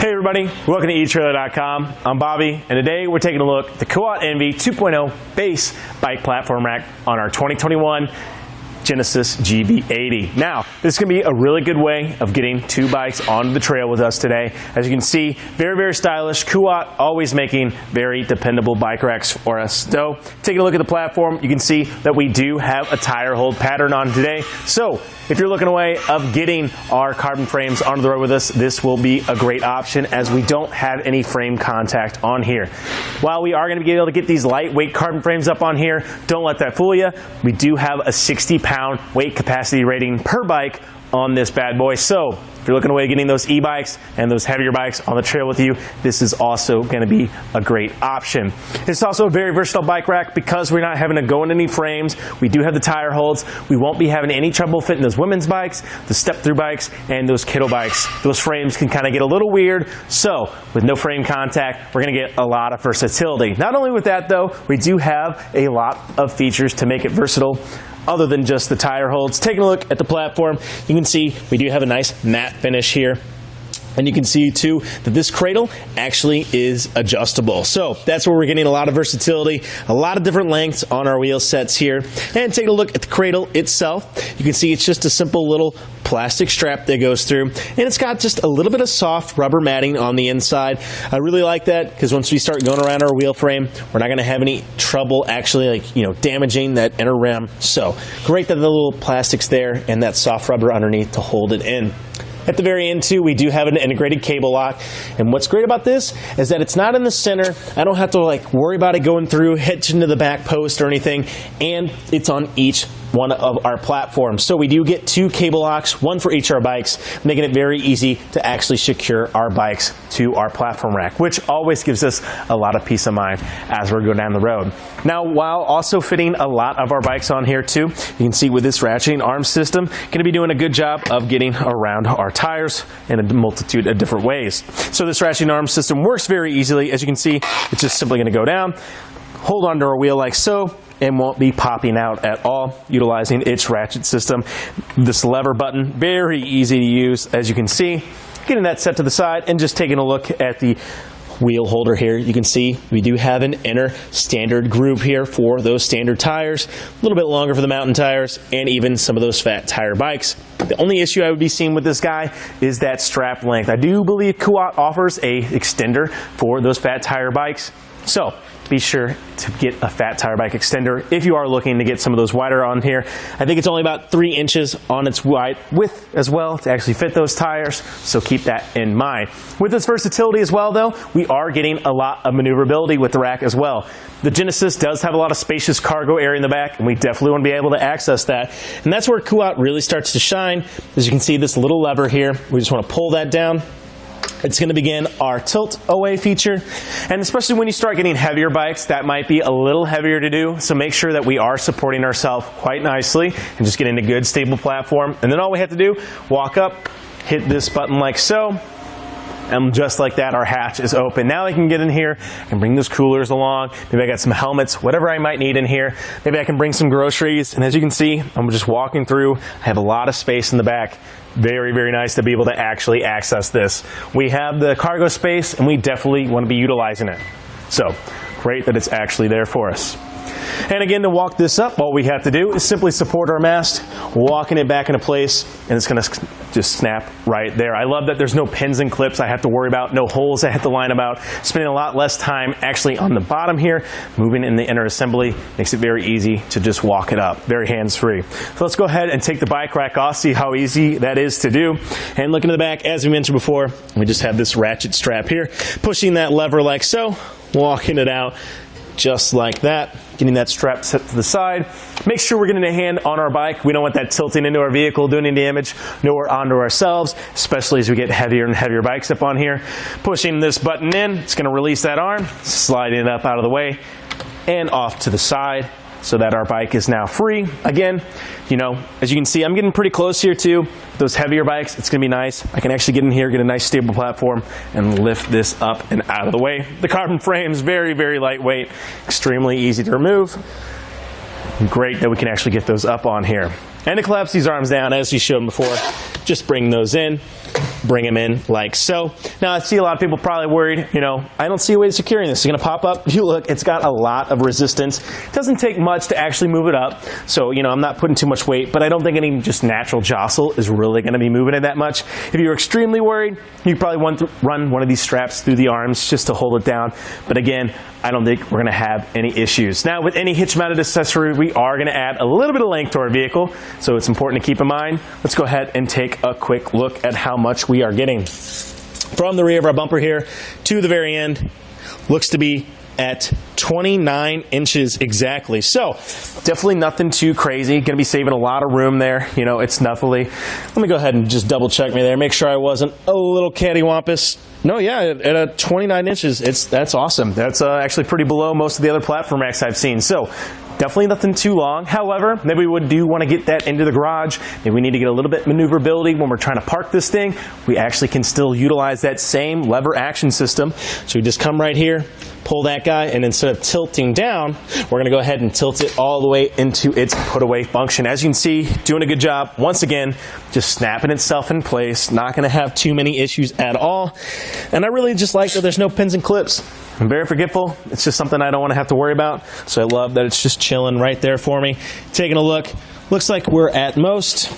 Hey everybody, welcome to etrailer.com. I'm Bobby, and today we're taking a look at the Kuat NV 2.0 base bike platform rack on our 2021 Genesis GV80. Now, this is going to be a really good way of getting two bikes onto the trail with us today. As you can see, very, very stylish. Kuat always making very dependable bike racks for us. So, taking a look at the platform, you can see that we do have a tire hold pattern on today. So, if you're looking a way of getting our carbon frames onto the road with us, this will be a great option as we don't have any frame contact on here. While we are going to be able to get these lightweight carbon frames up on here, don't let that fool you. We do have a 60-pound weight capacity rating per bike on this bad boy. So if you're looking away getting those e-bikes and those heavier bikes on the trail with you, this is also going to be a great option. It's also a very versatile bike rack because we're not having to go into any frames. We do have the tire holds. We won't be having any trouble fitting those women's bikes, the step-through bikes, and those kiddo bikes. Those frames can kind of get a little weird. So with no frame contact, we're going to get a lot of versatility. Not only with that though, we do have a lot of features to make it versatile other than just the tire holds. Taking a look at the platform, you can see we do have a nice matte finish here. And you can see too that this cradle actually is adjustable. So that's where we're getting a lot of versatility, a lot of different lengths on our wheel sets here. And take a look at the cradle itself. You can see it's just a simple little plastic strap that goes through, and it's got just a little bit of soft rubber matting on the inside. I really like that because once we start going around our wheel frame, we're not going to have any trouble actually damaging that inner rim. So great that the little plastic's there and that soft rubber underneath to hold it in. At the very end too, we do have an integrated cable lock, and what's great about this is that it's not in the center. I don't have to worry about it going through, hitching to the back post or anything, and it's on each one of our platforms. So we do get two cable locks, one for each of our bikes, making it very easy to actually secure our bikes to our platform rack, which always gives us a lot of peace of mind as we're going down the road. Now, while also fitting a lot of our bikes on here too, you can see with this ratcheting arm system, going to be doing a good job of getting around our tires in a multitude of different ways. So this ratcheting arm system works very easily. As you can see, it's just simply going to go down, hold onto our wheel like so, and won't be popping out at all, utilizing its ratchet system. This lever button, very easy to use, as you can see. Getting that set to the side and just taking a look at the wheel holder here, you can see we do have an inner standard groove here for those standard tires, a little bit longer for the mountain tires, and even some of those fat tire bikes. The only issue I would be seeing with this guy is that strap length. I do believe Kuat offers a extender for those fat tire bikes, so be sure to get a fat tire bike extender if you are looking to get some of those wider on here. I think it's only about 3 inches on its wide width as well to actually fit those tires, so keep that in mind. With this versatility as well though, we are getting a lot of maneuverability with the rack as well. The Genesis does have a lot of spacious cargo area in the back, and we definitely want to be able to access that. And that's where Kuat really starts to shine. As you can see, this little lever here, we just want to pull that down. It's going to begin our tilt away feature, and especially when you start getting heavier bikes, that might be a little heavier to do, so make sure that we are supporting ourselves quite nicely and just getting a good stable platform. And then all we have to do, walk up, hit this button like so, and just like that, our hatch is open. Now I can get in here and bring those coolers along. Maybe I got some helmets, whatever I might need in here. Maybe I can bring some groceries. And as you can see, I'm just walking through. I have a lot of space in the back. Very, very nice to be able to actually access this. We have the cargo space, and we definitely want to be utilizing it. So great that it's actually there for us. And again, to walk this up, all we have to do is simply support our mast, walking it back into place, and it's going to just snap right there. I love that there's no pins and clips I have to worry about, no holes I have to line about, spending a lot less time actually on the bottom here, moving in the inner assembly, makes it very easy to just walk it up, very hands-free. So let's go ahead and take the bike rack off, see how easy that is to do. And looking to the back, as we mentioned before, we just have this ratchet strap here, pushing that lever like so, walking it out just like that, getting that strap set to the side. Make sure we're getting a hand on our bike. We don't want that tilting into our vehicle, doing any damage, nor onto ourselves, especially as we get heavier and heavier bikes up on here. Pushing this button in, it's going to release that arm, sliding it up out of the way and off to the side, so that our bike is now free. Again, as you can see, I'm getting pretty close here too. Those heavier bikes, it's gonna be nice. I can actually get in here, get a nice stable platform, and lift this up and out of the way. The carbon frame is very, very lightweight, extremely easy to remove. Great that we can actually get those up on here. And to collapse these arms down, as we showed before, just bring those in, bring them in like so. Now I see a lot of people probably worried, you know, I don't see a way of securing this. It's gonna pop up. If you look, it's got a lot of resistance. It doesn't take much to actually move it up. So, you know, I'm not putting too much weight, but I don't think any just natural jostle is really gonna be moving it that much. If you're extremely worried, you probably want to run one of these straps through the arms just to hold it down. But again, I don't think we're gonna have any issues. Now, with any hitch mounted accessory, we are gonna add a little bit of length to our vehicle, so it's important to keep in mind. Let's go ahead and take a quick look at how much we are getting. From the rear of our bumper here to the very end, looks to be at 29 inches exactly. So definitely nothing too crazy. Gonna be saving a lot of room there. You know, it's definitely, let me go ahead and just double check me there, make sure I wasn't a little cattywampus. No, yeah, at 29 inches, that's awesome. That's actually pretty below most of the other platform racks I've seen. So definitely nothing too long. However, maybe we do want to get that into the garage. Maybe we need to get a little bit maneuverability when we're trying to park this thing. We actually can still utilize that same lever action system. So we just come right here, pull that guy, and instead of tilting down, we're gonna go ahead and tilt it all the way into its put away function. As you can see, doing a good job. Once again, just snapping itself in place. Not gonna have too many issues at all. And I really just like that there's no pins and clips. I'm very forgetful. It's just something I don't want to have to worry about. So I love that it's just chilling right there for me. Taking a look, looks like we're at most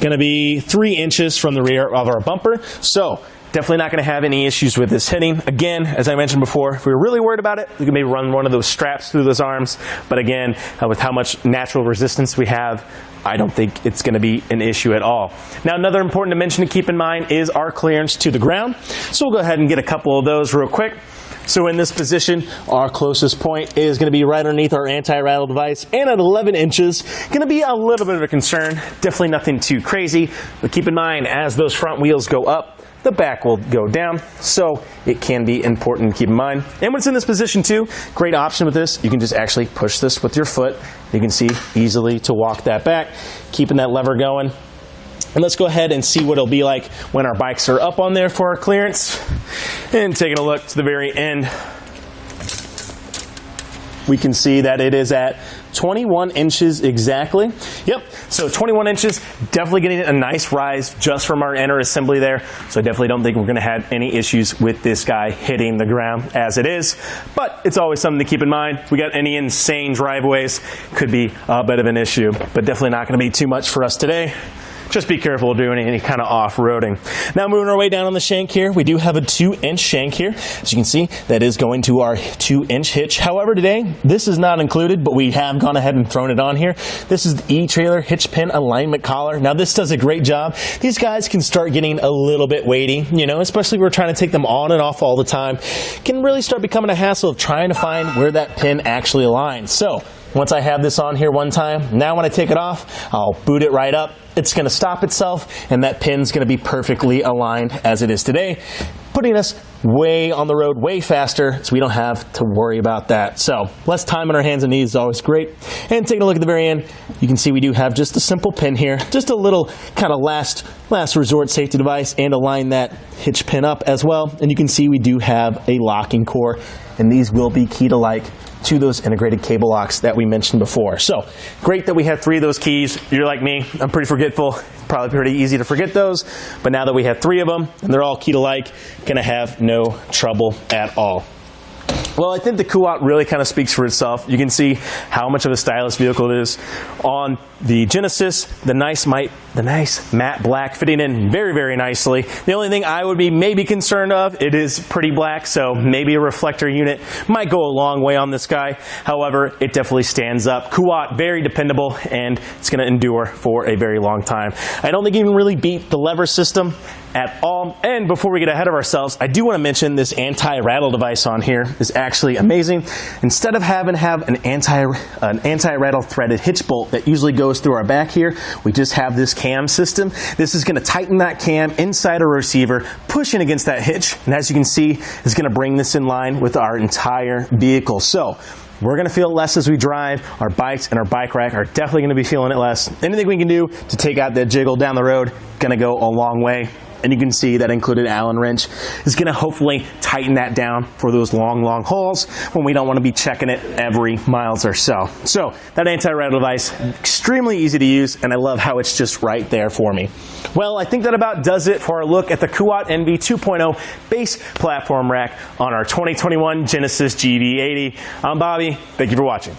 gonna be 3 inches from the rear of our bumper. So definitely not going to have any issues with this hitting. Again, as I mentioned before, if we were really worried about it, we could maybe run one of those straps through those arms. But again, with how much natural resistance we have, I don't think it's going to be an issue at all. Now, another important dimension to keep in mind is our clearance to the ground. So we'll go ahead and get a couple of those real quick. So in this position, our closest point is going to be right underneath our anti-rattle device, and at 11 inches, going to be a little bit of a concern. Definitely nothing too crazy, but keep in mind, as those front wheels go up, the back will go down, so it can be important to keep in mind. And when it's in this position too, great option with this, you can just actually push this with your foot. You can see easily to walk that back, keeping that lever going. And let's go ahead and see what it'll be like when our bikes are up on there for our clearance. And taking a look to the very end, we can see that it is at 21 inches exactly. Yep, so 21 inches, definitely getting a nice rise just from our inner assembly there. So I definitely don't think we're gonna have any issues with this guy hitting the ground as it is. But it's always something to keep in mind. We got any insane driveways, could be a bit of an issue, but definitely not gonna be too much for us today. Just be careful doing any kind of off-roading. Now moving our way down on the shank here, we do have a 2-inch shank here. As you can see, that is going to our 2-inch hitch. However, today, this is not included, but we have gone ahead and thrown it on here. This is the etrailer hitch pin alignment collar. Now this does a great job. These guys can start getting a little bit weighty, you know, especially if we're trying to take them on and off all the time. Can really start becoming a hassle of trying to find where that pin actually aligns. So once I have this on here one time, now when I take it off, I'll boot it right up. It's going to stop itself, and that pin's going to be perfectly aligned as it is today, putting us way on the road, way faster, so we don't have to worry about that. So less time on our hands and knees is always great. And taking a look at the very end, you can see we do have just a simple pin here, just a little kind of last resort safety device, and align that hitch pin up as well. And you can see we do have a locking core, and these will be key to like to those integrated cable locks that we mentioned before. So great that we have 3 of those keys. You're like me, I'm pretty forgetful. Probably pretty easy to forget those, but now that we have 3 of them and they're all key to like, gonna have no trouble at all. Well, I think the Kuat really kind of speaks for itself. You can see how much of a stylish vehicle it is. On the Genesis, the nice matte black fitting in very, very nicely. The only thing I would be maybe concerned of, it is pretty black, so maybe a reflector unit might go a long way on this guy. However, it definitely stands up. Kuat, very dependable, and it's going to endure for a very long time. I don't think you can really beat the lever system at all. And before we get ahead of ourselves, I do want to mention this anti-rattle device on here is actually amazing. Instead of having to have an anti-rattle threaded hitch bolt that usually goes through our back here, we just have this cam system. This is going to tighten that cam inside a receiver, pushing against that hitch, and as you can see, is going to bring this in line with our entire vehicle. So we're going to feel it less as we drive. Our bikes and our bike rack are definitely going to be feeling it less. Anything we can do to take out that jiggle down the road, going to go a long way. and you can see that included Allen wrench is going to hopefully tighten that down for those long hauls when we don't want to be checking it every miles or so. So that anti-rattle device, extremely easy to use, and I love how it's just right there for me. Well, I think that about does it for our look at the Kuat NV 2.0 base platform rack on our 2021 Genesis GV80. I'm Bobby. Thank you for watching.